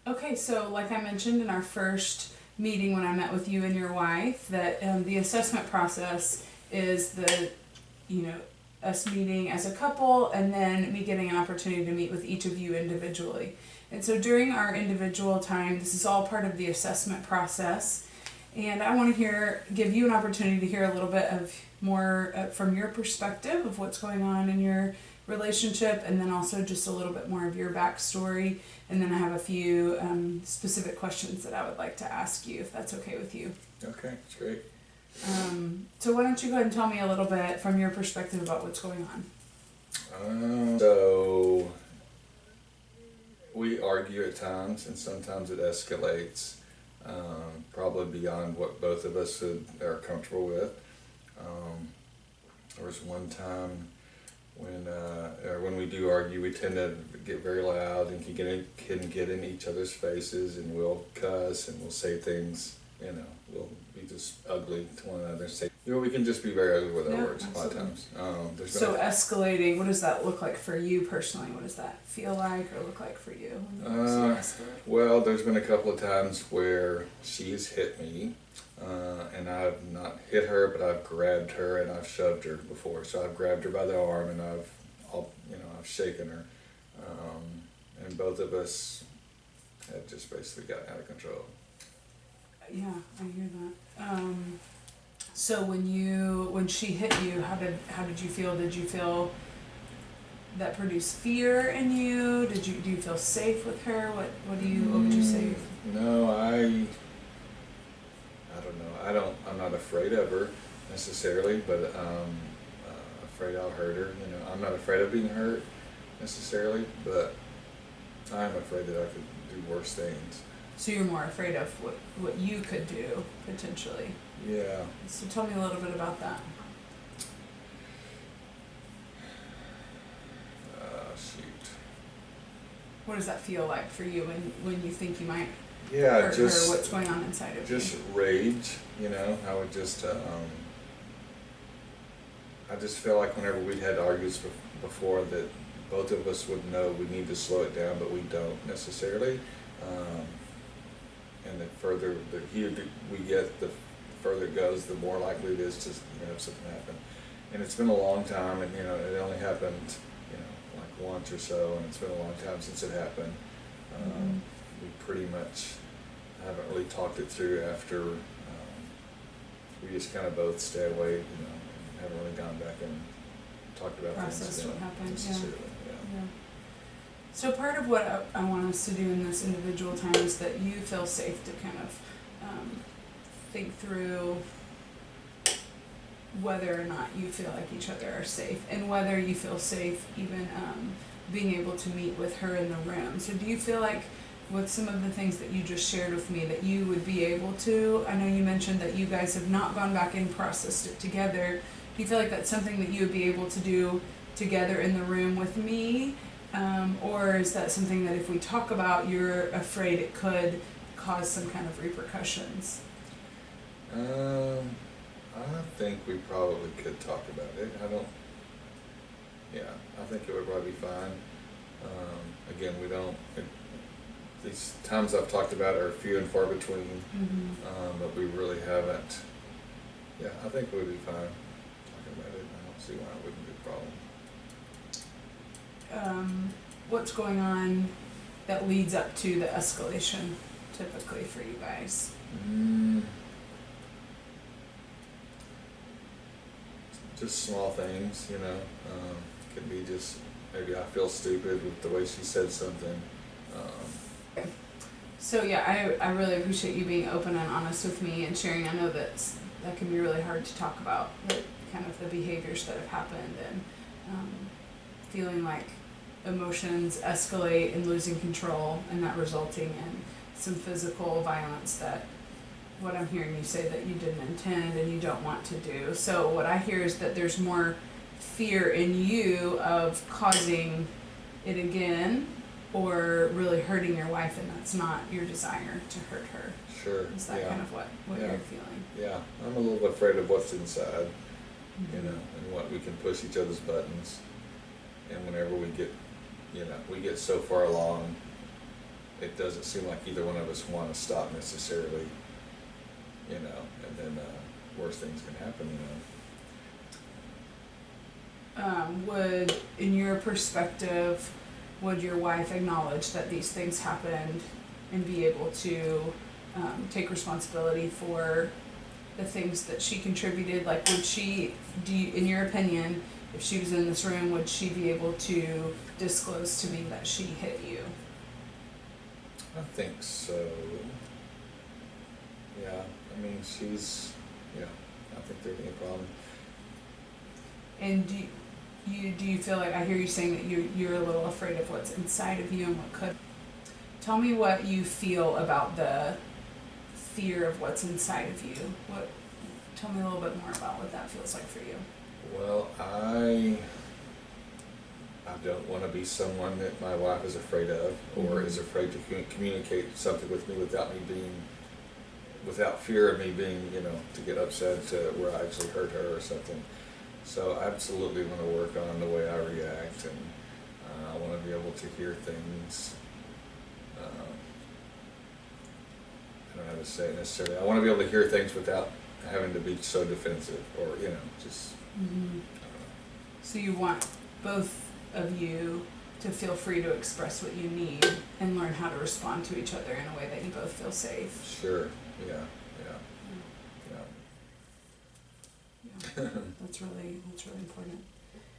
Okay, so like I mentioned in our first meeting when I met with you and your wife, that the assessment process is you know, us meeting as a couple and then me getting an opportunity to meet with each of you individually. And so during our individual time, this is all part of the assessment process. And I want to give you an opportunity to hear a little bit of more from your perspective of what's going on in your relationship, and then also just a little bit more of your backstory. And then I have a few specific questions that I would like to ask you, if that's okay with you. Okay, that's great. So why don't you go ahead and tell me a little bit from your perspective about what's going on? So we argue at times, and sometimes it escalates, probably beyond what both of us are comfortable with. There was one time when we do argue, we tend to get very loud and can get in each other's faces, and we'll cuss and we'll say things. We'll be just ugly to one another. We can just be very ugly with our words a lot of times. So escalating, what does that look like for you personally? What does that feel like or look like for you? Well, there's been a couple of times where she's hit me, and I've not hit her, but I've grabbed her and I've shoved her before. So I've grabbed her by the arm and I've shaken her, and both of us have just basically gotten out of control. Yeah, I hear that. So when she hit you, how did you feel? Did you feel that produced fear in you? Do you feel safe with her? What would you say? No, I don't know. I'm not afraid of her necessarily, but afraid I'll hurt her. I'm not afraid of being hurt necessarily, but I'm afraid that I could do worse things. So you're more afraid of what you could do, potentially. Yeah. So tell me a little bit about that. Shoot. What does that feel like for you when you think you might hurt her? What's going on inside of you? Just rage, I would just, I just feel like whenever we'd had arguments before that both of us would know we need to slow it down, but we don't necessarily. And the further the heated we get, the further it goes, the more likely it is to have something happen. And it's been a long time, and it only happened like once or so, and it's been a long time since it happened. We pretty much haven't really talked it through after. We just kind of both stay away, and haven't really gone back and talked about process what happened. Yeah. Yeah. So part of what I want us to do in this individual time is that you feel safe to kind of think through whether or not you feel like each other are safe, and whether you feel safe even being able to meet with her in the room. So do you feel like with some of the things that you just shared with me that you would be able to, I know you mentioned that you guys have not gone back and processed it together, do you feel like that's something that you would be able to do together in the room with me? Or is that something that if we talk about, you're afraid it could cause some kind of repercussions? I think we probably could talk about it. I think it would probably be fine. Again, these times I've talked about are few and far between, but we really haven't. Yeah, I think we would be fine talking about it. I don't see why it wouldn't be a problem. What's going on that leads up to the escalation typically for you guys? Just small things, could be just maybe I feel stupid with the way she said something. So yeah, I really appreciate you being open and honest with me and sharing. I know that can be really hard to talk about, kind of the behaviors that have happened, and feeling like emotions escalate and losing control, and that resulting in some physical violence that what I'm hearing you say that you didn't intend and you don't want to do. So what I hear is that there's more fear in you of causing it again or really hurting your wife, and that's not your desire to hurt her. Sure. Is that kind of what you're feeling? Yeah, I'm a little afraid of what's inside, and what we can push each other's buttons. And whenever we get so far along, it doesn't seem like either one of us want to stop necessarily, and then worse things can happen, Would, in your perspective, would your wife acknowledge that these things happened and be able to take responsibility for the things that she contributed? Like, would she, in your opinion, if she was in this room, would she be able to disclose to me that she hit you? I think so. Yeah, I mean, I don't think there'd be any problem. And do you feel like, I hear you saying that you're a little afraid of what's inside of you and what could. Tell me what you feel about the fear of what's inside of you. Tell me a little bit more about what that feels like for you. Well, I don't want to be someone that my wife is afraid of, or is afraid to communicate something with me without fear of me being, to get upset to where I actually hurt her or something. So I absolutely want to work on the way I react, and I want to be able to hear things. I don't know how to say it necessarily. I want to be able to hear things without having to be so defensive, or just. I don't know. So you want both of you to feel free to express what you need and learn how to respond to each other in a way that you both feel safe. Sure. Yeah. Yeah, that's really important.